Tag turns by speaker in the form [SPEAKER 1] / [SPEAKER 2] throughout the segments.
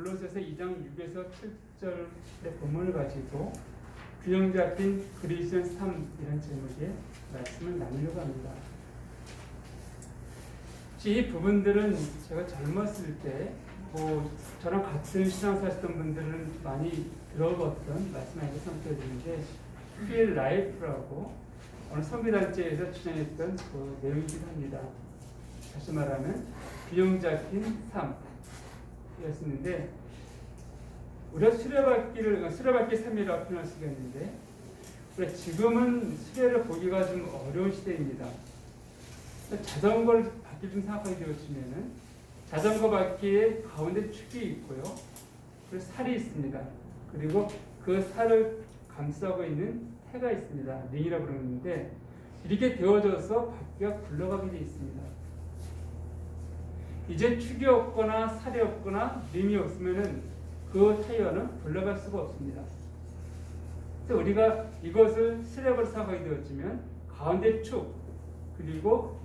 [SPEAKER 1] 골로새서 2장 6에서 7절의 본문을 가지고 균형 잡힌 그리스도인 삶이라는 제목의 말씀을 나누려고 합니다. 이 부분들은 제가 젊었을 때 저랑 같은 신앙생활 했던 분들은 많이 들어봤던 말씀 아니고 선포해드리는데 퓨엘 라이프라고 어느 선교단체에서 주장했던 그 내용이기도 합니다. 다시 말하면 균형 잡힌 삶이었는데 우리가 수레바퀴 삶이라고 표현할 수가 있는데 우리가 지금은 수레를 보기가 좀 어려운 시대입니다. 자전거를 바퀴 좀 생각하게 되어지면은 자전거 바퀴에 가운데 축이 있고요. 그리고 살이 있습니다. 그리고 그 살을 감싸고 있는 태가 있습니다. 링이라고 그러는데 이렇게 되어져서 바퀴가 굴러가게 되어 있습니다. 이제 축이 없거나 살이 없거나 링이 없으면은 그 타이어는 굴러갈 수가 없습니다. 그래서 우리가 이것을 스랩을 생각하게 되었지만 가운데 축 그리고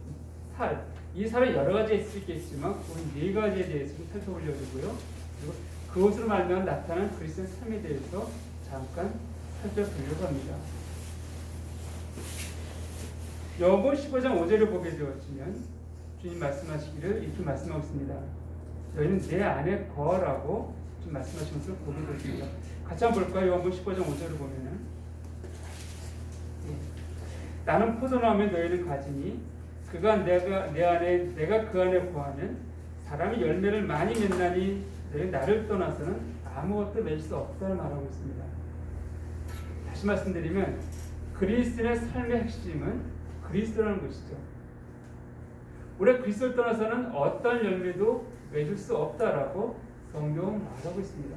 [SPEAKER 1] 살, 이 살은 여러 가지 있을 수 있겠지만 우리 네 가지에 대해서 좀 살펴보려고요. 그리고 그것으로 말미암아 나타나는 그리스도의 삶에 대해서 잠깐 살펴보려고 합니다. 요한복음 15장 5절을 보게 되었으면 주님 말씀하시기를 이렇게 말씀하고 있습니다. 너희는 내 안에 거하라고 좀 말씀하신 것을 보게 되었습니다. 같이 한번 볼까요? 요한복음 15장 5절을 보면은 나는 포도나무에 너희는 가지니 그가 내 안에 내가 그 안에 거하면 사람이 열매를 많이 맺나니 너희 나를 떠나서는 아무것도 맺을 수 없다는 말하고 있습니다. 다시 말씀드리면 그리스도의 삶의 핵심은 그리스도라는 것이죠. 우리가 그리스도를 떠나서는 어떤 열매도 맺을 수 없다라고 성경은 말하고 있습니다.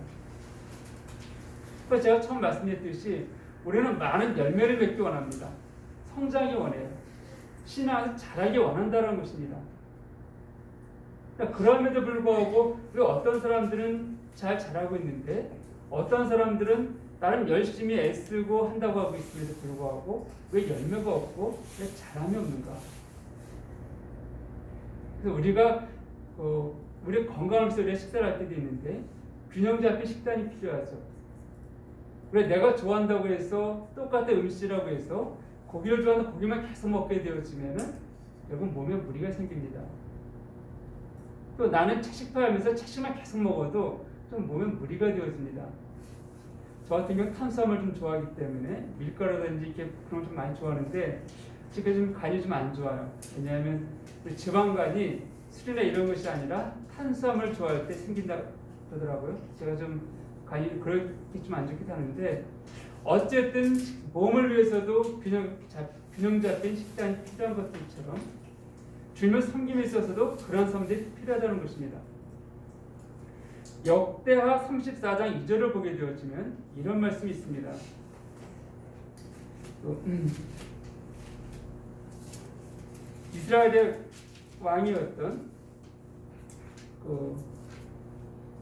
[SPEAKER 1] 그래서 제가 처음 말씀드렸듯이 우리는 많은 열매를 맺기 원합니다. 성장이 원해요. 신앙에서 자라기 원한다는 것입니다. 그럼에도 불구하고 우리 어떤 사람들은 잘 자라고 있는데 어떤 사람들은 나는 열심히 애쓰고 한다고 하고 있음에도 불구하고 왜 열매가 없고 왜 자람이 없는가? 그래서 우리가 우리 건강을 위해서 우리가 식사를 할 때도 있는데 균형 잡힌 식단이 필요하죠. 왜 내가 좋아한다고 해서 똑같은 음식이라고 해서 고기를 좋아하는 고기만 계속 먹게 되어지면은 여러분 몸에 무리가 생깁니다. 또 나는 채식파 하면서 채식만 계속 먹어도 좀 몸에 무리가 되어집니다. 저 같은 경우는 탄수화물 좀 좋아하기 때문에 밀가루라든지 이렇게 그런 거 좀 많이 좋아하는데 지금 좀 간이 좀 안 좋아요. 왜냐하면 지방간이 술이나 이런 것이 아니라 탄수화물 좋아할 때 생긴다 그러더라고요. 제가 좀 간이 그렇게 좀 안 좋기도 하는데 어쨌든 몸을 위해서도 균형 잡힌 식단이 필요한 것들처럼 주님을 섬김에 있어서도 그런 삶들이 필요하다는 것입니다. 역대하 34장 2절을 보게 되어지면 이런 말씀이 있습니다. 이스라엘의 왕이었던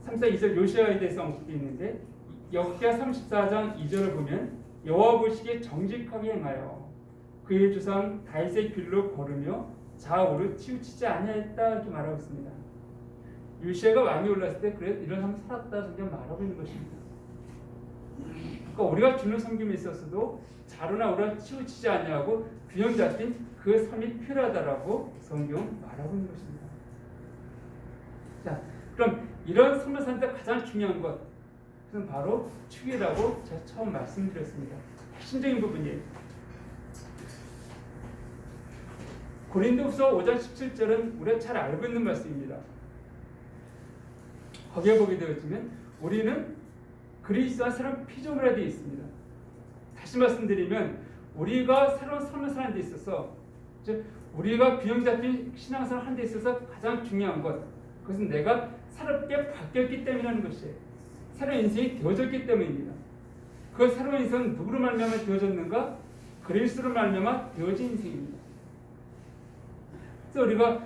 [SPEAKER 1] 3장 2절 요시아에 대해서 언급되어 있는데 역대하 34장 2절을 보면 여호와 보시기에 정직하게 행하여 그의 조상 다윗의 길로 걸으며 좌우로 치우치지 아니하였다 이렇게 말하고 있습니다. 요시아가 왕이 올랐을 때 그래 이런 삶을 살았다 성경 말하고 있는 것입니다. 그러니까 우리가 주는 섬김에 있어서도 자루나 우리가 치우치지 아니하고 균형 잡힌 그 삶이 필요하다라고 성경 말하고 있는 것입니다. 자, 그럼 이런 삶을 사는 데 가장 중요한 것은 바로 축이라고 제가 처음 말씀드렸습니다. 핵심적인 부분이에요. 고린도후서 5장 17절은 우리가 잘 알고 있는 말씀입니다. 거기에 보게 되어지면 우리는 그리스도와 새로운 피조물에 되어 있습니다. 다시 말씀드리면 우리가 새로운 삶을 사는 데 있어서 즉 우리가 균형 잡힌 신앙생활을 하는 데 있어서 가장 중요한 것 그것은 내가 새롭게 바뀌었기 때문이라는 것이에요. 새로운 인생이 되어졌기 때문입니다. 그 새로운 인생은 누구로 말미암아 되어졌는가? 그리스도로 말미암아 되어진 인생입니다. 그래서 우리가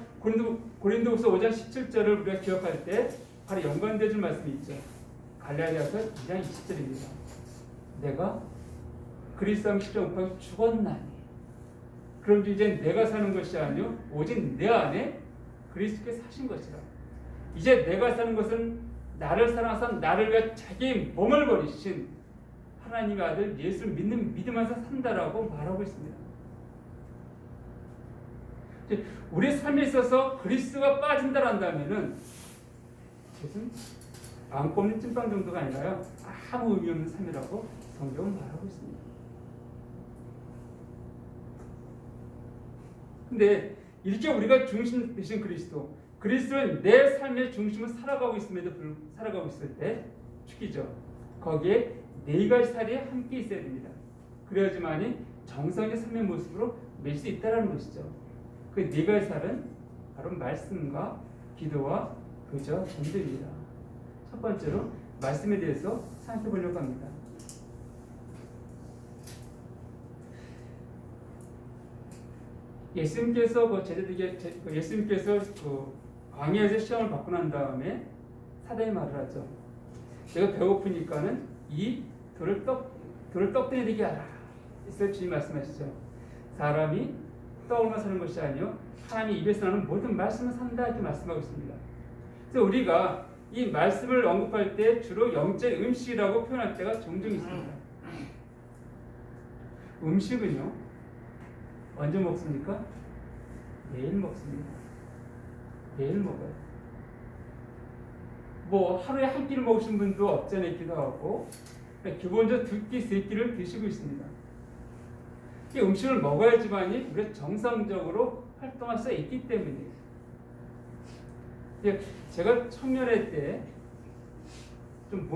[SPEAKER 1] 고린도후서 5장 17절을 우리가 기억할 때 바로 연관되어진 말씀이 있죠. 갈라디아서 2장 20절입니다. 내가 그리스도와 십자가에 죽었나니 그럼 이제 내가 사는 것이 아니요 오직 내 안에 그리스도께서 사신 것이라. 이제 내가 사는 것은 나를 사랑하사 나를 위해 자기의 몸을 버리신 하나님의 아들 예수를 믿으면서 산다라고 말하고 있습니다. 우리 삶에 있어서 그리스도가 빠진다란다면은 무슨 안 꼽는 찐빵 정도가 아니라요, 아무 의미 없는 삶이라고 성경은 말하고 있습니다. 근데 이렇게 우리가 중심 되신 그리스도는 내 삶의 중심을 살아가고 있을 때 축이죠. 거기에 네 가지 살이 함께 있어야 됩니다. 그래야지만이 정상의 삶의 모습으로 맺을 수 있다는 것이죠. 그 네 가지 살은 바로 말씀과 기도와 그저 전도입니다. 첫 번째로 말씀에 대해서 생각해 보려고 합니다. 예수님께서 광야에서 시험을 받고 난 다음에 사단이 말을 하죠. 내가 배고프니까는 이 돌을 떡대에 되게 하라. 이스라엘 주님 말씀하시죠. 사람이 떡으로만 사는 것이 아니요 하나님 입에서 나는 모든 말씀을 산다 이렇게 말씀하고 있습니다. 그래서 우리가 이 말씀을 언급할 때 주로 영적 음식이라고 표현할 때가 종종 있습니다. 음식은요 언제 먹습니까? 매일 먹습니다. 매일 먹어요. 뭐 하루에 한 끼를 먹으신 분도 없지 않아 있기도 하고 기본적으로 두 끼, 세 끼를 드시고 있습니다. 이 음식을 먹어야지만이 우리가 정상적으로 활동할 수 있기 때문이에요. 제가 청년회 때 좀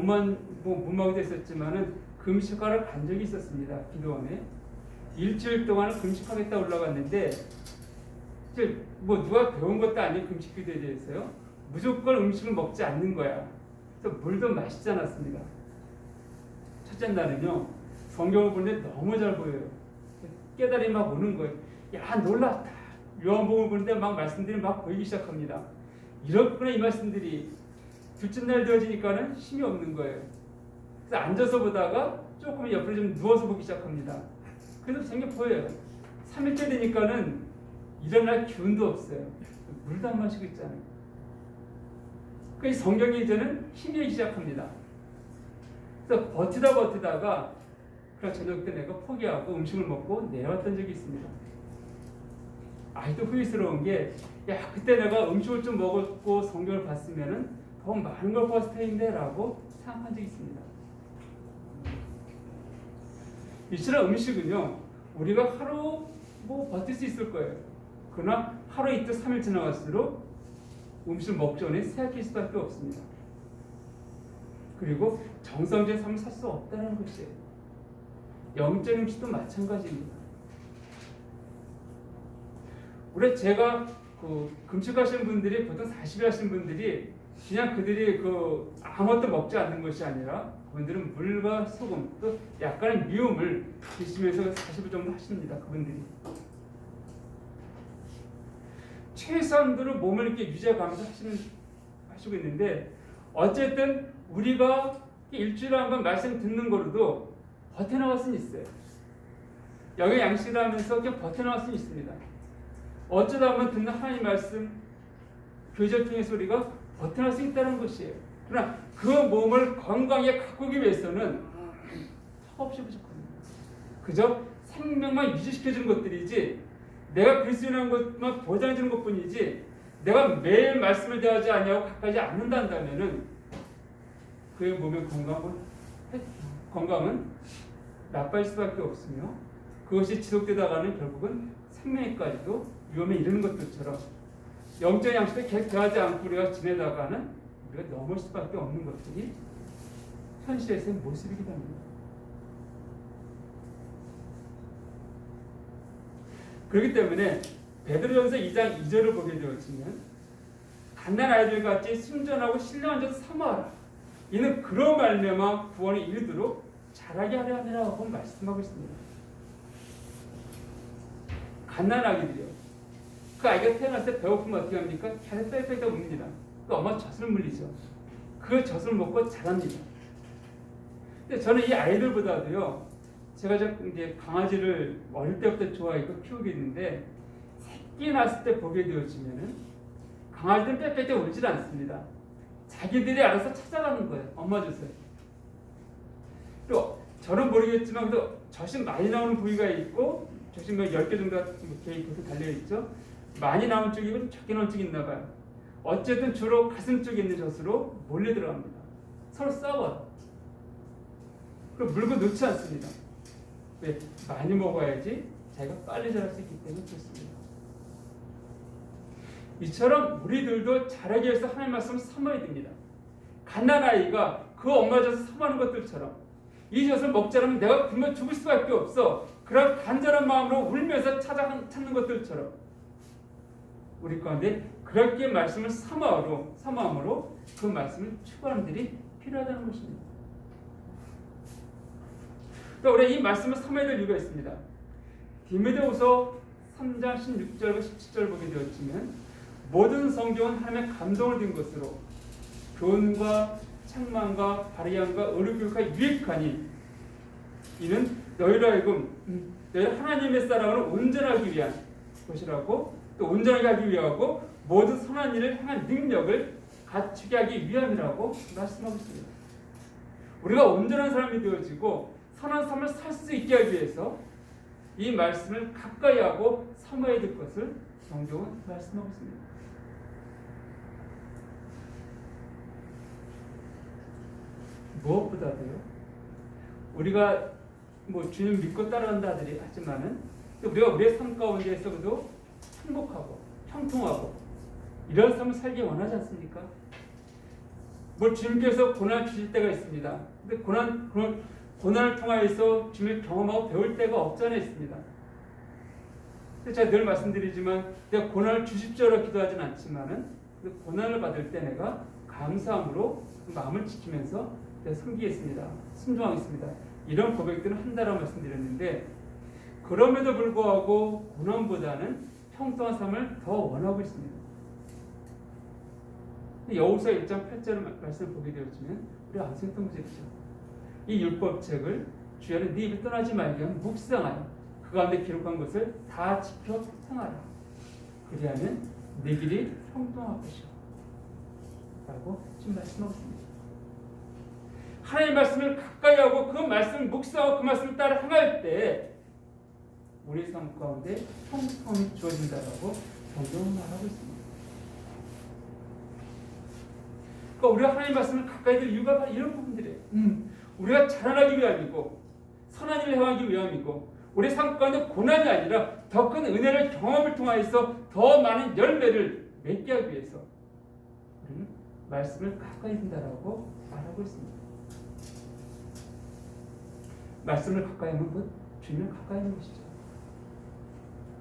[SPEAKER 1] 무마가 됐었지만은 금식하러 간 적이 있었습니다. 기도원에 일주일 동안 금식하겠다 올라갔는데 뭐 누가 배운 것도 아닌 금식 기도에 대해서요. 무조건 음식을 먹지 않는 거야. 그래서 물도 마시지 않았습니다. 첫째 날은요 성경을 보는데 너무 잘 보여요. 깨달음이 막 오는 거예요. 야 놀랍다. 요한복음을 보는데 막 말씀들이 막 보이기 시작합니다. 이렇구나 이 말씀들이. 둘째 날 되어지니까는 힘이 없는 거예요. 그래서 앉아서 보다가 조금 옆으로 좀 누워서 보기 시작합니다. 그래도 생겨 보여요. 3일째 되니까는 일어날 기운도 없어요. 물도 안 마시고 있잖아요. 그래서 성경이 이제는 힘이 오기 시작합니다. 그래서 버티다가 그럼 저녁 때 내가 포기하고 음식을 먹고 내려왔던 적이 있습니다. 아직도 후회스러운 게, 야 그때 내가 음식을 좀 먹었고 성경을 봤으면은 더 많은 걸 봤을 텐데라고 생각한 적이 있습니다. 이처럼 음식은요 우리가 하루 뭐 버틸 수 있을 거예요. 그러나 하루 이틀 3일 지나갈수록 음식을 먹기 전에 생각할 수밖에 없습니다. 그리고 정상적인 삶을 살 수 없다는 것이에요. 영적 음식도 마찬가지입니다. 제가 금식하시는 분들이 보통 40일 하시는 분들이 그냥 그들이 아무것도 먹지 않는 것이 아니라 그분들은 물과 소금 또 약간의 미움을 드시면서 40일 정도 하십니다. 그분들이 최소한도로 몸을 이렇게 유지해가면서 하시고 있는데 어쨌든 우리가 일주일에 한 번 말씀 듣는 거로도 버텨나갈 수는 있어요. 여기 양식을 하면서 그냥 버텨나갈 수는 있습니다. 어쩌다 한번 듣는 하나님 말씀 교절 통해서 우리가 버텨날 수 있다는 것이에요. 그러나 그 몸을 건강하게 가꾸기 위해서는 턱없이 부족합니다. 그저 생명만 유지시켜주는 것들이지 내가 그리스도인한 것만 보장해주는 것뿐이지 내가 매일 말씀을 대하지 아니하고 가까이 않는다면은 그의 몸의 건강은 나빠질 수밖에 없으며 그것이 지속되다가는 결국은 생명에까지도 위험에 이르는 것들처럼 영적 양식을 계속 대하지 않고 우리가 지내다가는 우리가 넘을 수밖에 없는 것들이 현실에서의 모습이기도 합니다. 그렇기 때문에 베드로전서 2장 2절을 보게 되어지면 갓난 아이들같이 순전하고 신령한 자도 삼아라. 이는 그런 말미암아 구원에 이르도록 자라게 하려 함이라고 말씀하고 있습니다. 갓난 아기들이요. 그 아이가 태어날 때 배고프면 어떻게 합니까? 계속 빽빽 웁니다. 그 엄마 젖을 물리죠. 그 젖을 먹고 자랍니다. 근데 저는 이 아이들보다도요, 제가 이제 강아지를 어릴 때부터 좋아했고 키우게 했는데 새끼 낳았을 때 보게 되어지면은 강아지들은 빽빽 울질 않습니다. 자기들이 알아서 찾아가는 거예요. 엄마 주세요. 또 저는 모르겠지만 또 젖이 많이 나오는 부위가 있고 젖이 뭐 10개 정도 이렇게 달려있죠. 많이 나온 쪽이 있고 적게 나온 쪽이 있나 봐요. 어쨌든 주로 가슴 쪽에 있는 젖으로 몰려 들어갑니다. 서로 싸워요. 그럼 물고 놓지 않습니다. 왜? 많이 먹어야지 자기가 빨리 자랄 수 있기 때문에 그렇습니다. 이처럼 우리들도 자라기 위해서 하나님 말씀을 삼아야 됩니다. 갓난아이가 그 엄마 젖을 삼하는 것들처럼 이 젖을 먹지 않으면 내가 굶어 죽을 수밖에 없어. 그런 간절한 마음으로 울면서 찾는 것들처럼 우리 가운데 그렇게 말씀을 삼아함으로 그 말씀을 추구하는 일이 필요하다는 것입니다. 또 우리 이 말씀을 삼아야 될 이유가 있습니다. 디모데후서 3장 16절과 17절 보게 되었지만 모든 성경은 하나님의 감동을 든 것으로 교훈과 책망과 바리함과 의료교육과 유익하니 이는 너희로 하여금 너희 하나님의 사람으로 온전하기 위한 것이라고 또 온전하게 하기 위하고 모든 선한 일을 향한 능력을 갖추게 하기 위함이라고 말씀하고 있습니다. 우리가 온전한 사람이 되어지고 선한 삶을 살 수 있게 하기 위해서 이 말씀을 가까이 하고 삼아야 될 것을 성경은 말씀하고 있습니다. 무엇보다도요, 우리가 뭐 주님 믿고 따라간다들이 하지만은 우리가 우리의 삶 가운데에서도 행복하고 형통하고 이런 삶을 살기 원하지 않습니까? 뭐 주님께서 고난을 주실 때가 있습니다. 근데 고난을 통하여서 주님을 경험하고 배울 때가 없지 않아 있습니다. 제가 늘 말씀드리지만 내가 고난을 주십시오라고 기도하진 않지만은 그 고난을 받을 때 내가 감사함으로 마음을 지키면서 내가 섬기겠습니다. 순종하겠습니다. 이런 고백들은 한다라고 말씀드렸는데 그럼에도 불구하고 고난보다는 평등한 삶을 더 원하고 있습니다. 여호수아 1장 8절 말씀을 보게 되었지만 우리가 암송했던 것이죠. 이 율법책을 주야는 네 입을 떠나지 말게 하면 묵상하여 그 가운데 기록한 것을 다 지켜 행하라. 그리하면 네 길이 평등할 것이요 라고 지금 말씀하고 있습니다. 하나님의 말씀을 가까이 하고 그 말씀을 묵상하고 그 말씀을 따라 행할 때 우리 삶 가운데 평통함이 주어진다라고 성경은 말하고 있습니다. 그러니까 우리가 하나님의 말씀을 가까이 될 이유가 바로 이런 부분들이에요. 우리가 자라나기 위함이고 선한 일을 행하기 위함이고 우리 삶 가운데 고난이 아니라 더 큰 은혜를 경험을 통하여서 더 많은 열매를 맺게 하기 위해서 우리는 말씀을 가까이 둔다라고 말하고 있습니다. 말씀을 가까이 하면 곧 주님을 가까이 하는 것이죠.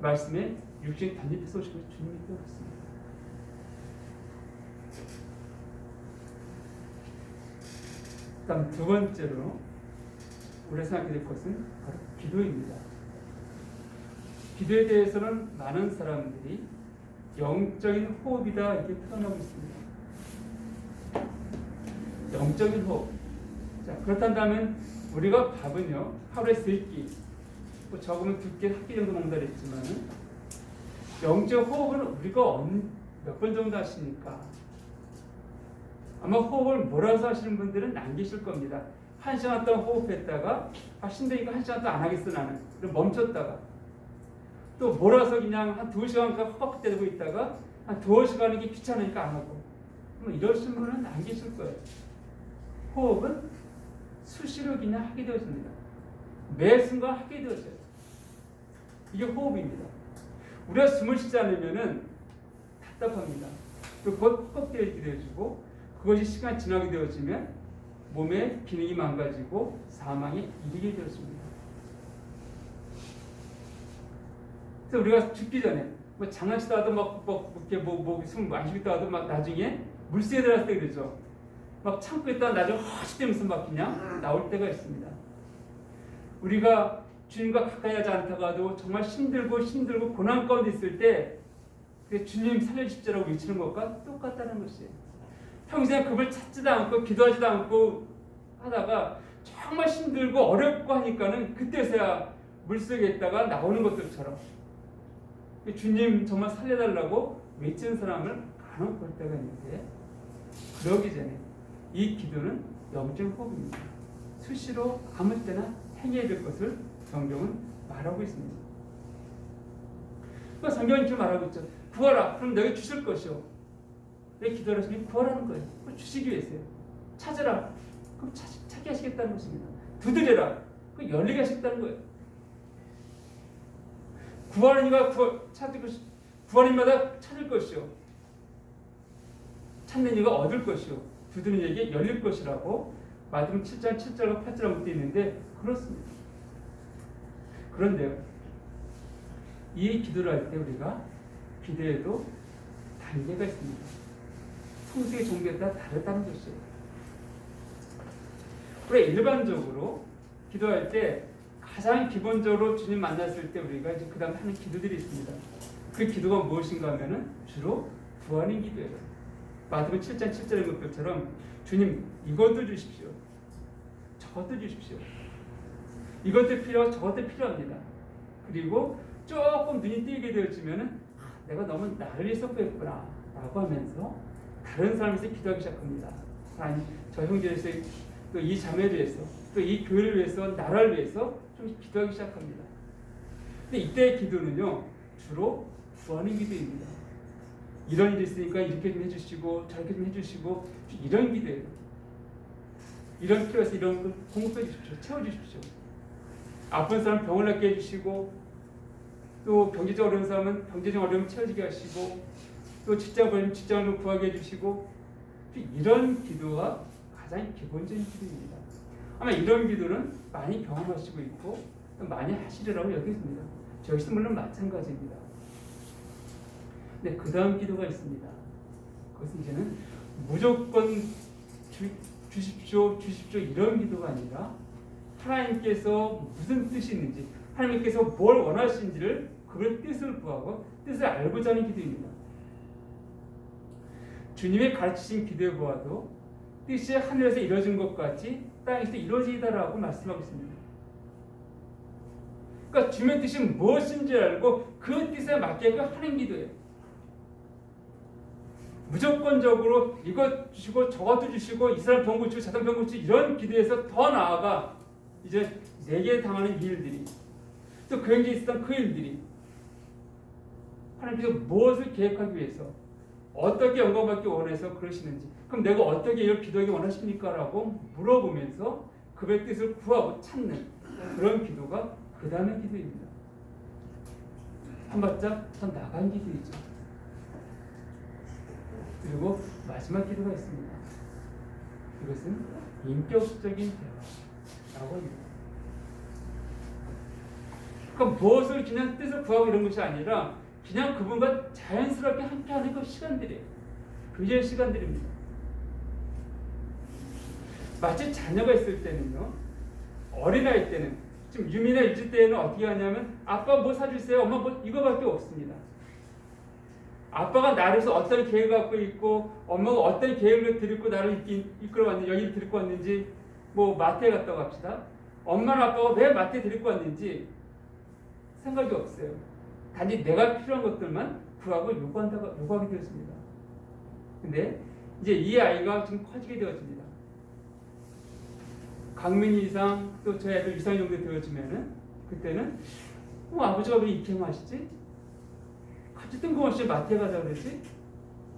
[SPEAKER 1] 말씀에 육신이 단립해서 오신 것이 주님이 되었습니다. 다음 두 번째로 우리가 생각해야 될 것은 바로 기도입니다. 기도에 대해서는 많은 사람들이 영적인 호흡이다 이렇게 표현하고 있습니다. 영적인 호흡. 자, 그렇다면 우리가 밥은요 하루에 3끼, 뭐 적으면 2끼, 1끼 정도 먹는다 그랬지만 영적 호흡은 우리가 몇 번 정도 하십니까? 아마 호흡을 몰아서 하시는 분들은 안 계실 겁니다. 1시간 동안 호흡했다가 힘드니까 1시간 동안 안 하겠어 나는. 그럼 멈췄다가 또 몰아서 그냥 한 2시간까지 허벅대고 있다가 한 2시간이 귀찮으니까 안 하고 이러신 분은 안 계실 거예요. 호흡은 수시로 그냥 하게 되어집니다. 매 순간 하게 되어져요. 이게 호흡입니다. 우리가 숨을 쉬지 않으면은 답답합니다. 또 곧 헛되게 되어지고 그것이 시간이 지나게 되어지면 몸의 기능이 망가지고 사망에 이르게 되었습니다. 그래서 우리가 죽기 전에 뭐 장난치다 하도 숨 많이 쉬다 하도 막 나중에 물속에 들어갔을 때 그러죠. 막 참고 있다가 나중에 허시되면서 막 그냥 나올 때가 있습니다. 우리가 주님과 가까이 하지 않다가도 정말 힘들고 고난 가운데 있을 때 주님 살려주십시오라고 외치는 것과 똑같다는 것이에요. 평생 그걸 찾지도 않고 기도하지도 않고 하다가 정말 힘들고 어렵고 하니까는 그때서야 물속에 있다가 나오는 것들처럼 주님 정말 살려달라고 외치는 사람을 간혹 볼 때가 있는데 그러기 전에 이 기도는 영적 호흡입니다. 수시로 아무 때나 행해야 될 것을 성경은 말하고 있습니다. 그러니까 성경은 이렇게 말하고 있죠. 구하라. 그럼 너에게 주실 것이요. 내 기도를 하시면 구하라는 거예요. 주시기 위해서요. 찾으라. 그럼 찾게 하시겠다는 것입니다. 두드려라. 그럼 열리게 하시겠다는 거예요. 구하는 이가 구하는 이마다 찾을 것이요. 찾는 이가 얻을 것이요. 두드리는 이에게 열릴 것이라고 마태복음 7장 7절과 8절에 되어 있는데 그렇습니다. 그런데요. 이 기도를 할 때 우리가 기도에도 단계가 있습니다. 성수의 종교에 따라 다르다는 것이에요. 우리가 일반적으로 기도할 때 가장 기본적으로 주님 만났을 때 우리가 이제 그 다음 하는 기도들이 있습니다. 그 기도가 무엇인가 하면은 주로 구하는 기도예요. 마태복음 7장 7절의 것처럼 주님 이것도 주십시오. 저것도 주십시오. 이것도 필요하고 저것도 필요합니다. 그리고 조금 눈이 띄게 되어지면은 내가 너무 나를 위해서 구했구나 라고 하면서 다른 사람에서 기도하기 시작합니다. 아니 저 형제를 위해서 또 이 자매를 위해서 또 이 교회를 위해서 나라를 위해서 좀 기도하기 시작합니다. 근데 이때의 기도는요 주로 구하는 기도입니다. 이런 일이 있으니까 이렇게 좀 해주시고 저렇게 좀 해주시고 이런 기도예요. 이런 필요해서 이런 걸 공급해 주십시오. 채워주십시오. 아픈 사람 병을 낫게 해주시고 또 경제적 어려운 사람은 경제적 어려움 채워지게 하시고 또 직장 걸리면 직장을 구하게 해주시고 이런 기도가 가장 기본적인 기도입니다. 아마 이런 기도는 많이 경험하시고 있고 많이 하시리라고 여기습니다. 저희 스물은 마찬가지입니다. 근데 그 다음 기도가 있습니다. 그것은 이제는 무조건 주십시오 이런 기도가 아니라 하나님께서 무슨 뜻이 있는지 하나님께서 뭘 원하시는지를 그걸 뜻을 구하고 뜻을 알고자 하는 기도입니다. 주님의 가르치신 기도에 보아도 뜻이 하늘에서 이루어진 것 같이 땅에서 이루어지다라고 말씀하고 있습니다. 그러니까 주님의 뜻이 무엇인지 알고 그 뜻에 맞게 하는 기도예요. 무조건적으로 이것 주시고 저것도 주시고 이 사람 병 고치고 저 사람 병 고치고 이런 기도에서 더 나아가 이제 내게 당하는 일들이 또 그에게 있었던 그 일들이 하나님께서 무엇을 계획하기 위해서 어떻게 영광받기 원해서 그러시는지 그럼 내가 어떻게 이걸 기도하기 원하십니까? 라고 물어보면서 그의 뜻을 구하고 찾는 그런 기도가 그 다음의 기도입니다. 한 발짝 더 나간 기도이죠. 그리고 마지막 기도가 있습니다. 이것은 인격적인 대화라고 합니다. 그러니까 무엇을 그냥 뜻을 구하고 이런 것이 아니라 그냥 그분과 자연스럽게 함께하는 그 시간들이에요. 그의 시간들입니다. 마치 자녀가 있을 때는요. 어린아이 때는 지금 유미나 일주 때는 어떻게 하냐면 아빠 뭐 사주세요. 엄마 뭐 이거밖에 없습니다. 아빠가 나를 위해서 어떤 계획을 갖고 있고 엄마가 어떤 계획을 들고 나를 이끌어 왔는지 여기를 데리고 왔는지 뭐 마트에 갔다고 합시다. 엄마는 아빠가 왜 마트에 데리고 왔는지 생각이 없어요. 단지 내가 필요한 것들만 구하고 요구하게 되었습니다. 근데 이제 이 아이가 지금 커지게 되어집니다. 강민이 이상 또 저희 애들 이상 정도 되어지면은 그때는 아버지가 왜 이렇게 하시지? 갑자기 뜬금없이 마트에 가자 그러지?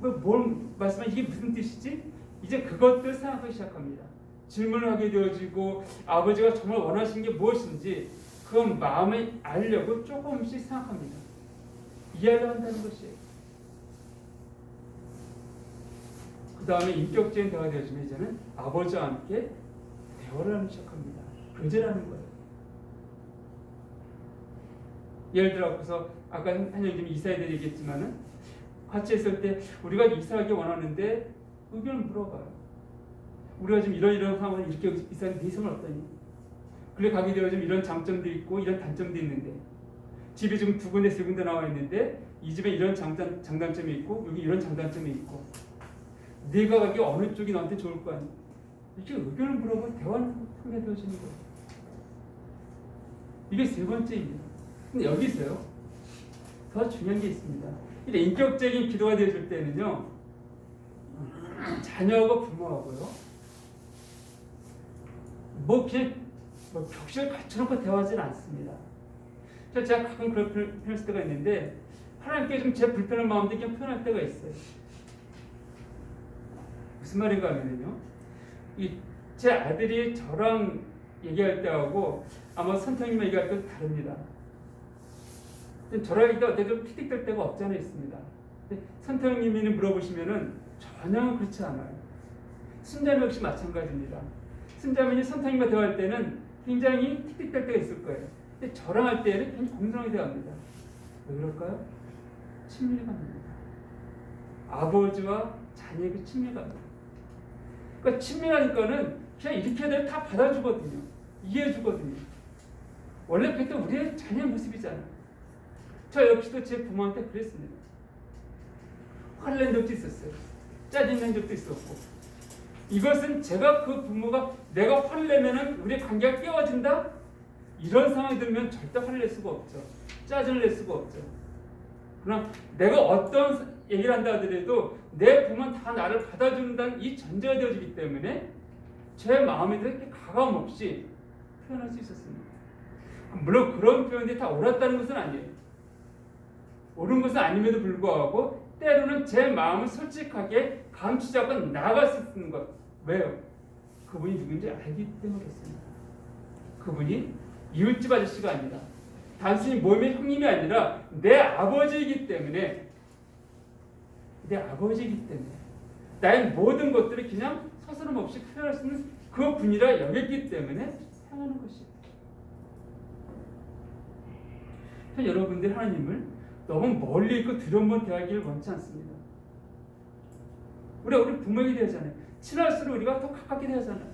[SPEAKER 1] 뭘 말씀하면 이게 무슨 뜻이지? 이제 그것들 생각하기 시작합니다. 질문을 하게 되어지고 아버지가 정말 원하시는 게 무엇인지 그건 마음에 알려고 조금씩 생각합니다. 이해를 한다는 것이에요. 그 다음에 인격적인 대화가 되어지면 이제는 아버지와 함께 대화를 하기 시작합니다. 교제를 하는 거예요. 예를 들어서 아까 한영님이 이사에 대해 얘기했지만은 같이 있을 때 우리가 이사하기 원하는데 의견을 물어봐요. 우리가 지금 이런 상황을 이렇게 이사하는 네 생각은 어떠니? 그래 가게 되어지면 이런 장점도 있고 이런 단점도 있는데 집이 지금 2군데 3군데 나와 있는데 이 집에 이런 장단점이 있고 여기 이런 장단점이 있고 네가 가기 어느 쪽이 너한테 좋을 거 아니야? 이렇게 의견을 물어보고 대화를 하게 되어지는 거예요. 이게 세 번째입니다. 근데 여기서요 더 중요한 게 있습니다. 이제 인격적인 기도가 되어질 때는요 자녀하고 부모하고요. 그냥 벽시를 갖춰놓고 대화하지는 않습니다. 제가 가끔 그런 표현할 때가 있는데 하나님께 좀 제 불편한 마음도 그냥 표현할 때가 있어요. 무슨 말인가 하면요, 제 아들이 저랑 얘기할 때하고 아마 선생님 얘기할 때도 다릅니다. 저랑 얘기할 때 어때도 틱틱될 때가 없지 않아 있습니다. 선생님이 물어보시면은 전혀 그렇지 않아요. 순자매 역시 마찬가지입니다. 순자매이 선생님과 대화할 때는 굉장히 틱틱될 때가 있을 거예요. 근데 저랑 할 때는 굉장히 공정하게 대화합니다. 왜 그럴까요? 친밀감입니다. 아버지와 자녀의 그 친밀감입니다. 그러니까 친밀하니까는 그냥 이렇게 해도 다 받아주거든요. 이해해주거든요. 원래 그게 또 우리의 자녀의 모습이잖아요. 저 역시도 제 부모한테 그랬습니다. 화를 낸 적도 있었어요. 짜증낸 적도 있었고. 이것은 제가 그 부모가 내가 화를 내면은 우리 관계가 깨어진다? 이런 상황이 들면 절대 화를 낼 수가 없죠. 짜증을 낼 수가 없죠. 그러나 내가 어떤 얘기를 한다 하더라도 내 부모는 다 나를 받아준다는 이 전제가 되어지기 때문에 제 마음에 대해 이렇게 가감 없이 표현할 수 있었습니다. 물론 그런 표현들이 다 옳았다는 것은 아니에요. 옳은 것은 아님에도 불구하고 때로는 제 마음을 솔직하게 감추지 않고 나아갈 수 있는 것. 왜요? 그분이 누군지 알기 때문에 그렇습니다. 그분이 이웃집 아저씨가 아니라 단순히 몸의 형님이 아니라 내 아버지이기 때문에 나의 모든 것들을 그냥 서스럼 없이 표현할 수 있는 그 분이라 여겼기 때문에 향하는 것이에요. 여러분들 하나님을 너무 멀리 있고 두려움만 대하기를 원치 않습니다. 우리 부모에게 대하잖아요. 친할수록 우리가 더 가깝게 대하잖아요.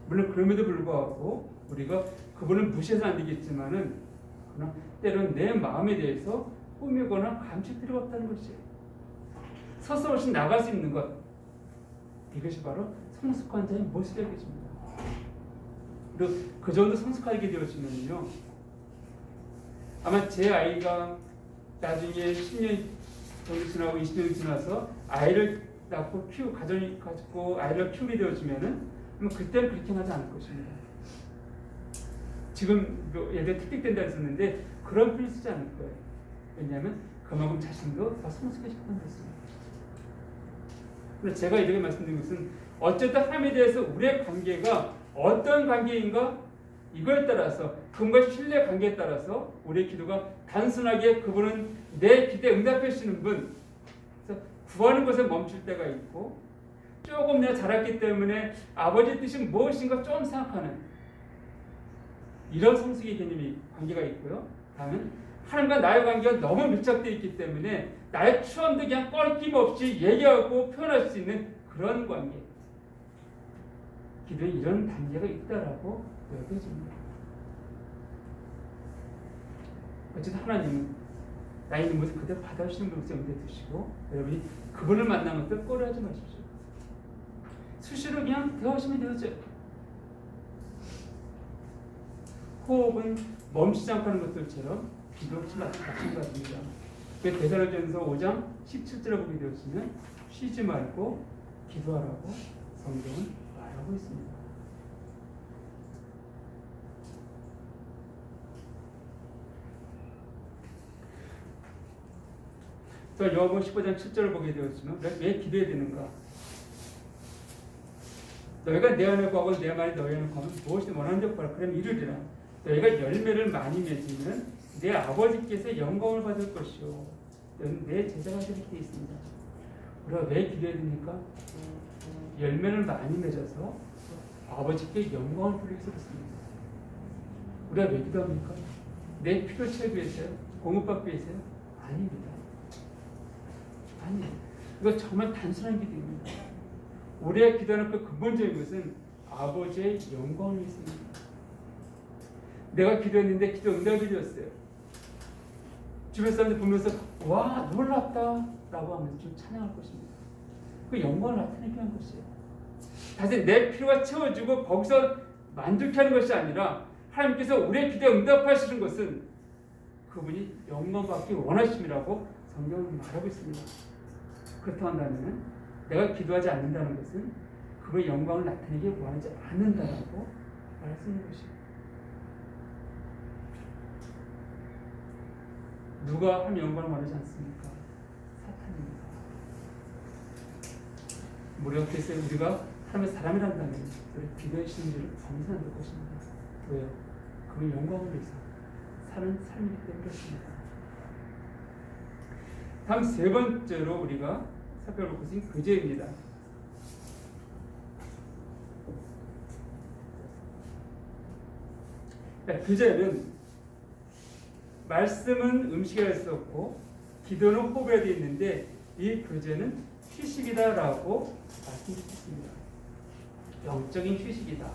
[SPEAKER 1] 물론 그럼에도 불구하고 우리가 그분을 무시해서 안 되겠지만은 그러나 때로는 내 마음에 대해서 꾸미거나 감출 필요가 없다는 것이에요. 서슴없이 나갈 수 있는 것, 이것이 바로 성숙한 자의 모습이겠습니다. 그리고 그 정도 성숙하게 되어지면요, 아마 제 아이가 나중에 10년 정도 지나고 20년이 지나서 아이를 낳고 가정이 가지고 아이를 키우게 되어지면은 그때는 그렇게 하지 않을 것입니다. 지금 예전에 틱틱된다 했었는데 그런 표현 쓰지 않을 거예요. 왜냐하면 그만큼 자신도 더 성숙해졌다는 것입니다. 그래서 제가 이렇게 말씀드린 것은 어쨌든 하나님에 대해서 우리의 관계가 어떤 관계인가 이거에 따라서 그분과 신뢰 관계에 따라서 우리의 기도가 단순하게 그분은 내 기대에 응답해 주시는 분, 그래서 구하는 것에 멈출 때가 있고 조금 내가 자랐기 때문에 아버지의 뜻이 무엇인가 좀 생각하는 이런 성숙의 개념이 관계가 있고요. 다음은 하나님과 나의 관계가 너무 밀착되어 있기 때문에 나의 추함도 그냥 껄낌 없이 얘기하고 표현할 수 있는 그런 관계. 기도에 이런 단계가 있다라고 여겨집니다. 어쨌든 하나님은 나 있는 모습 그대로 받아주시는 분을 염두에 두시고 여러분이 그분을 만나는 것들 꺼려하지 마십시오. 수시로 그냥 대화하시면 되죠. 호흡은 멈추지 않고 하는 것들처럼 기도 역시 마찬가지입니다. 데살로니가전서 5장 17절에 보게 되었으면 쉬지 말고 기도하라고 성경은 말하고 있습니다. 또 요한복음 15장 7절을 보게 되었으면 왜 기도해야 되는가? 너희가 내 안에 거하고 내 말이 너희 안에 거하면 무엇이 원하는 적 바라 그럼 이르리라. 너희가 열매를 많이 맺으면 내 아버지께서 영광을 받을 것이요 너는 내 제자가 될 때 있습니다. 우리가 왜 기도해야 됩니까? 열매를 많이 맺어서 아버지께 영광을 돌리기 위해서 그렇습니다. 우리가 왜 기도합니까? 내 필요 채우기 위해서요? 공급받기 위해서요? 아닙니다. 아니에요. 이거 정말 단순한 기도입니다. 우리의 기도하는 그 근본적인 것은 아버지의 영광을 위해서입니다. 내가 기도했는데 기도 응답이 되었어요. 주변 사람들 보면서 와 놀랍다 라고 하면서 좀 찬양할 것입니다. 그 영광을 나타내게 한 것이에요. 다시 내 필요가 채워지고 거기서 만족해 하는 것이 아니라 하나님께서 우리의 기도에 응답하시는 것은 그분이 영광받기 원하심이라고 성경은 말하고 있습니다. 그렇다고 한다면 내가 기도하지 않는다는 것은 그의 영광을 나타내기 원하지 않는다라고 말할 수 있는 것이에요. 누가 하면 영광을 원하지 않습니까? 사탄입니다. 우리가 그래서 우리가 하나님의 사람이란다면 우리 기도의 신비를 범상할 것입니다. 왜요? 그의 영광을 위해서 사는 삶이기 때문에 그렇습니다. 다음 세 번째로 우리가 살펴볼 것은 교제입니다. 교제는 말씀은 음식이라 할 수 없고 기도는 호흡이라 되어 있는데 이 교제는 휴식이다라고 말씀드렸습니다. 영적인 휴식이다.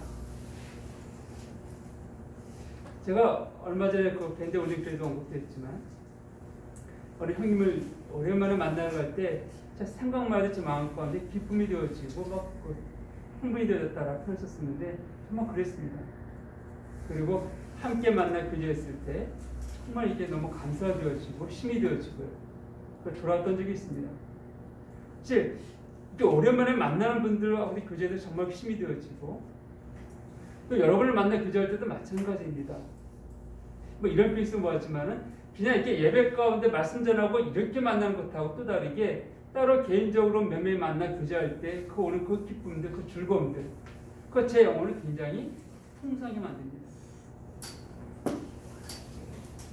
[SPEAKER 1] 제가 얼마 전에 그 밴드 올림픽에도 언급했지만 어느 형님을 오랜만에 만나러 갈 때 생각만 해도 제 마음 가운데 기쁨이 되어지고 막 흥분이 되었다라고 표현을 썼었는데 정말 그랬습니다. 그리고 함께 만나 교제했을 때 정말 이게 너무 감사가 되어지고 힘이 되어지고요. 돌아왔던 적이 있습니다. 즉 이렇게 오랜만에 만나는 분들과 우리 교제도 정말 힘이 되어지고 또 여러분을 만나 교제할 때도 마찬가지입니다. 뭐 이런 필수 뭐하지만은 그냥 이렇게 예배 가운데 말씀 전하고 이렇게 만나는 것하고 또 다르게 따로 개인적으로 몇 명이 만나 교제할 때 그 오는 그 기쁨들, 그 즐거움들, 그 제 영혼을 굉장히 풍성하게 만듭니다.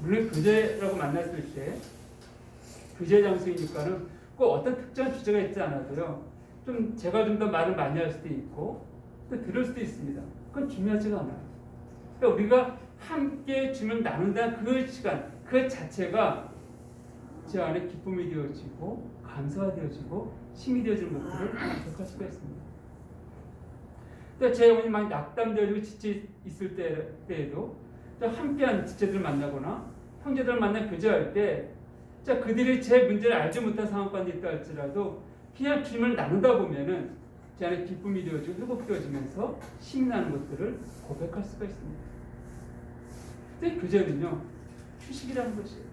[SPEAKER 1] 물론 교제라고 만났을 때 교제 장소이니까는 꼭 어떤 특정한 주제가 있지 않아도요. 좀 제가 좀 더 말을 많이 할 수도 있고 또 들을 수도 있습니다. 그건 중요하지가 않아요. 그러니까 우리가 함께 주면 나눈다는 그 시간 그 자체가 제 안에 기쁨이 되어지고 감사가 되어지고 힘이 되어지는 것들을 기억할 수가 있습니다. 또 제 영혼이 많이 낙담되어지고 지쳐 있을 때에도 함께한 지체들을 만나거나 형제들을 만나 교제할 때 그들이 제 문제를 알지 못한 상황 가운데 있다 할지라도 그냥 주님을 나누다 보면은 제 안에 기쁨이 되어지고 회복되어지면서 힘이 나는 것들을 고백할 수가 있습니다. 근데 교제는요 휴식이라는 것이에요.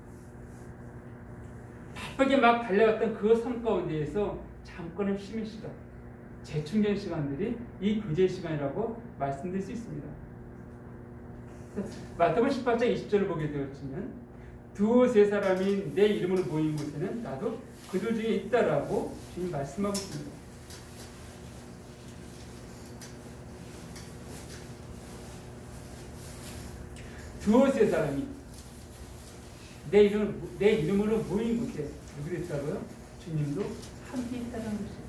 [SPEAKER 1] 바쁘게 막 달려갔던 그 삶 가운데에서 잠깐의 쉼의 시간, 재충전 시간들이 이 교제 시간이라고 말씀드릴 수 있습니다. 마태복음 18장 20절을 보게 되었지만 두세 사람이 내 이름으로 모인 곳에는 나도 그들 중에 있다라고 주님 말씀하고 있습니다. 두세 사람이 내 이름으로 모인 곳에 누구도 있다고요? 주님도 함께 있다는 것이에요.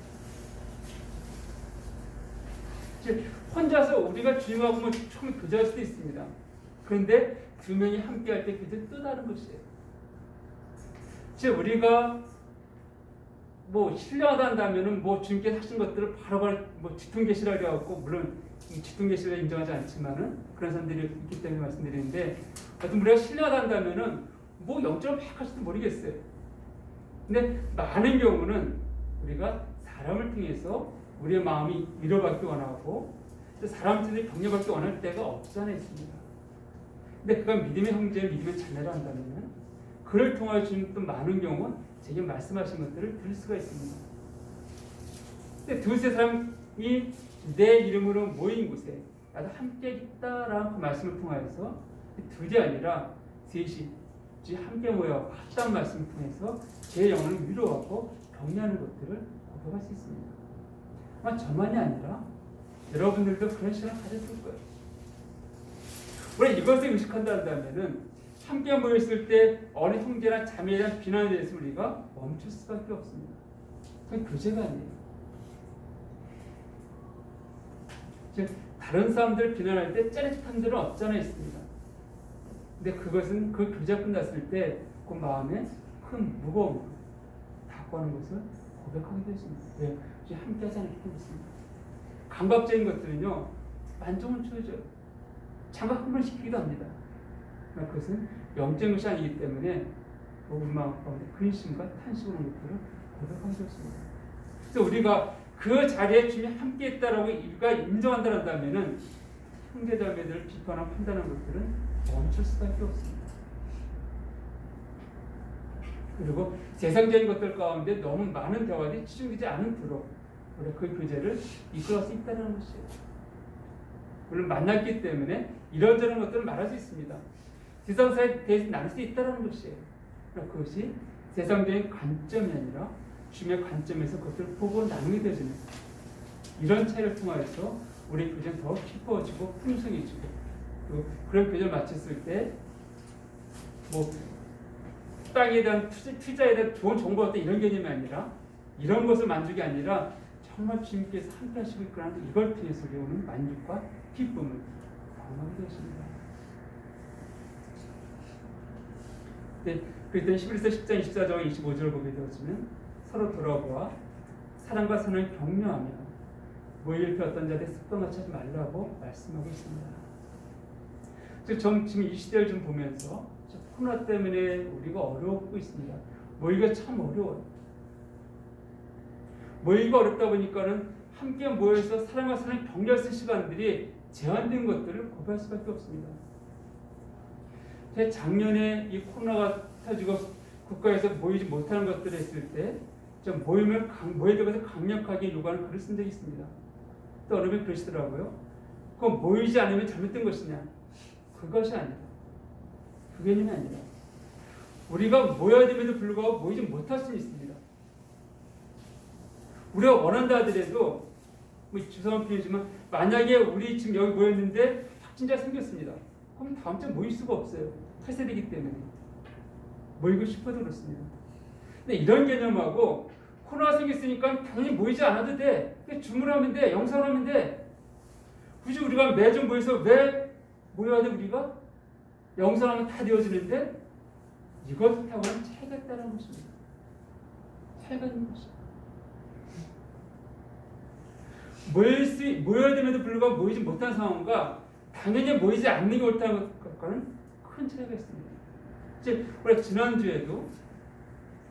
[SPEAKER 1] 즉 혼자서 우리가 주님하고 처음에 교제할 수도 있습니다. 그런데 두 명이 함께 할 때 그게 또 다른 것이에요. 즉 우리가 신뢰하다 한다면은 주님께서 하신 것들을 바로바로 지통계시라고 하고 물론 이 지통계시를 인정하지 않지만은 그런 사람들이 있기 때문에 말씀드리는데 어떤 우리가 신뢰하다 한다면은 영적으로 막 할지도 모르겠어요. 근데 많은 경우는 우리가 사람을 통해서 우리의 마음이 위로받기 원하고 사람들이 격려받기 원할 때가 없지 않아 있습니다. 근데 그가 믿음의 형제, 믿음의 자매라 한다면 그를 통하여 주님 또 많은 경우 제게 말씀하신 것들을 들을 수가 있습니다. 근데 두세 사람이 내 이름으로 모인 곳에 나도 함께 있다라는 그 말씀을 통하여서 둘이 아니라 셋이 함께 모여 같다는 말씀을 통해서 제 영혼을 위로하고 격려하는 것들을 고백할 수 있습니다. 아마 저만이 아니라 여러분들도 그런 시간을 가졌을 거예요. 우리 이것을 의식한다면은 함께 모였을 때 어느 형제나 자매에 대한 비난에 대해서 우리가 멈출 수밖에 없습니다. 그건 교제가 아니에요. 즉 다른 사람들을 비난할 때 짜릿한 데는 없지 않아 있습니다. 근데 그것은 그 교제가 끝났을 때 그 마음에 큰 무거움 닫고 하는 것을 고백하게 되십니다. 왜? 함께 하지 않기 때문입니다. 감각적인 것들은요 만족은 주어져요. 장각 흥분시키기도 합니다. 그것은 영적인 것이 아니기 때문에 우리 마음 가운데 근심과 탄식을 하는 것들을 고백하게 되었습니다. 그래서 우리가 그 자리에 주님이 함께 있다라고 우리가 인정한다면은 형제자매들을 비판하고 판단하는 것들은 멈출 수밖에 없습니다. 그리고 세상적인 것들 가운데 너무 많은 대화들이 치중되지 않도록 우리가 그 교제를 이끌어갈 수 있다는 것이에요. 물론 만났기 때문에 이런저런 것들을 말할 수 있습니다. 세상사에 대해서 나눌 수 있다는 것이에요. 그러니까 그것이 세상적인 관점이 아니라 주님의 관점에서 그것들을 보고 나누게 되어지는 이런 차이를 통하여서 우리 교제는 더 깊어지고 풍성해지고 그런 교제를 마쳤을 때 뭐 땅에 대한 투자에 대한 좋은 정보가 어떤 이런 개념이 아니라 이런 것을 만족이 아니라 정말 주님께서 함께 하시고 있구나는 이걸 통해서 우리는 만족과 기쁨을 경험하게 되십니다. 네, 그때 11서 10장 24절 25절을 보게 되어지면 서로 돌아보아 사랑과 선을 격려하며 모일 어떤 자들의 습관같이 하지 말라고 말씀하고 있습니다. 지금 이 시대를 좀 보면서 코로나 때문에 우리가 어려웠고 있습니다. 모이기가 참 어려워요. 모이기가 어렵다 보니까는 함께 모여서 사랑과 선을 격려할 수 있는 시간들이 제한된 것들을 고백할 수밖에 없습니다. 작년에 이 코로나가 터지고 국가에서 모이지 못하는 것들을 했을 때 좀 모임을 모여야 되고 강력하게 요구하는 글을 쓴 적이 있습니다. 또 어느 분이 그러시더라고요. 그건 모이지 않으면 잘못된 것이냐? 그것이 아니다. 그 개념이 아니라 우리가 모여야 됨에도 불구하고 모이지 못할 수는 있습니다. 우리가 원한다 하더라도 뭐 죄송한 표현이지만 만약에 우리 지금 여기 모였는데 확진자 생겼습니다. 그럼 다음 주에 모일 수가 없어요. 폐쇄되기 때문에 모이고 싶어도 그렇습니다. 근데 이런 개념하고 코로나 생겼으니까 당연히 모이지 않아도 돼. 줌을 하면 돼. 영상을 하면 돼. 굳이 우리가 매주 모여서 왜 모여야 돼 우리가? 영상하면 다 되어지는데 이것하고는 차이가 있다는 것입니다. 차이가 있는 것입니다. 모여야 됨에도 불구하고 모이지 못한 상황과 당연히 모이지 않는 게 옳다는 것과는 큰 차이가 있습니다. 우리가 지난주에도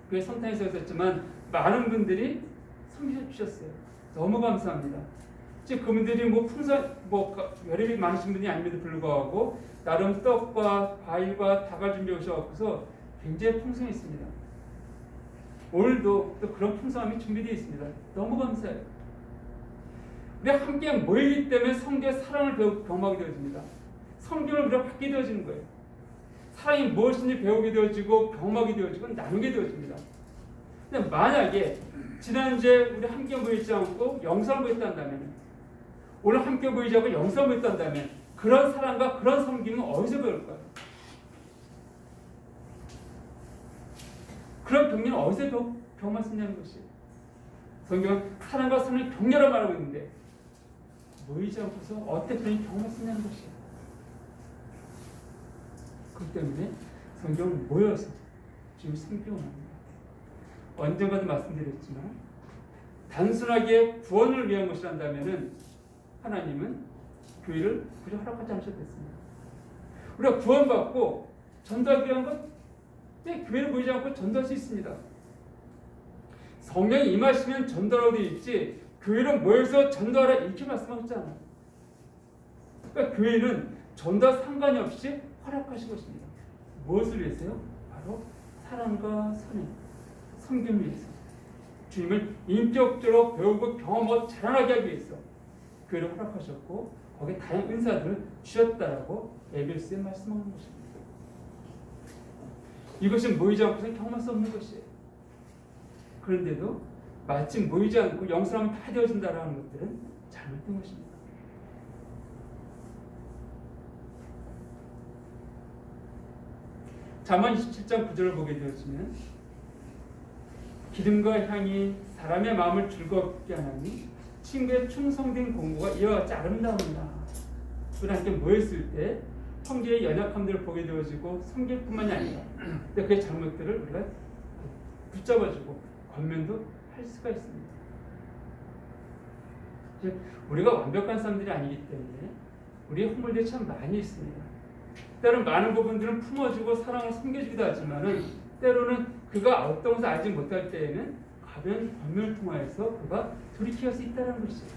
[SPEAKER 1] 그게 성탄에서 있었지만 많은 분들이 섬겨 주셨어요. 너무 감사합니다. 그분들이 여력이 많으신 분이 아님에도 불구하고 나름 떡과 과일과 닭을 준비해 오셔서 굉장히 풍성했습니다. 오늘도 또 그런 풍성함이 준비되어 있습니다. 너무 감사해요. 우리가 함께 모이기 때문에 성경의 사랑을 경험하게 되어집니다. 성경을 우리가 받게 되어지는 거예요. 사랑이 무엇인지 배우게 되어지고 경험하게 되어지고 나누게 되어집니다. 근데 만약에 지난주에 우리 함께 모이지 않고 영상을 모였다면 오늘 함께 모이지 않고 영상을 모였다면 그런 사랑과 그런 섬김은 어디서 배울까요? 그런 격려는 어디서 경험할 수 있냐는 것이에요. 성경은 사랑과 선을 격려라 말하고 있는데 모이지 않고서 어떻게 그런 경험할 수 있냐는 것이에요. 그렇기 때문에 성경은 모여서 주님을 섬기고 합니다. 언젠가도 말씀드렸지만 단순하게 구원을 위한 것이란다면 하나님은 교회를 굳이 허락하지 않으셨습니다. 우리가 구원받고 전도하기 위한 것 교회를 모이지 않고 전도할 수 있습니다. 성령이 임하시면 전도라고 되어 있지 교회는 모여서 전도하라 이렇게 말씀하셨잖아요. 그러니까 교회는 전도와 상관이 없이 허락하신 것입니다. 무엇을 위해서요? 바로 사랑과 선행, 섬김을 위해서 주님을 인격적으로 배우고 경험하고 자라나게 하기 위해서 교회를 허락하셨고 거기에 다양한 은사들을 주셨다라고 에베소서에 말씀하는 것입니다. 이것은 모이지 않고서는 경험할 수 없는 것이에요. 그런데도 마침 모이지 않고 영성하면 다 되어진다라는 것들은 잘못된 것입니다. 잠언 27장 9절을 보게 되었으면 기름과 향이 사람의 마음을 즐겁게 하나니 친구의 충성된 공부가 이와 같이 아름다운다. 우리 함께 모였을 때 형제의 연약함들을 보게 되어지고 섬길 뿐만이 아니라 근데 그의 잘못들을 우리가 붙잡아주고 권면도 할 수가 있습니다. 우리가 완벽한 사람들이 아니기 때문에 우리의 허물들이 참 많이 있습니다. 때로는 많은 부분들은 품어주고 사랑을 섬겨주기도 하지만은 때로는 그가 어떤 것을 알지 못할 때에는 가벼운 권면을 통하여서 그가 돌이킬 수 있다는 것이죠.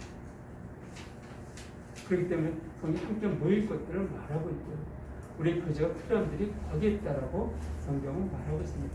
[SPEAKER 1] 그렇기 때문에 성경이 함께 모일 것들을 말하고 있고요. 우리 교제가 필요한 들이 거기에 있다라고 성경은 말하고 있습니다.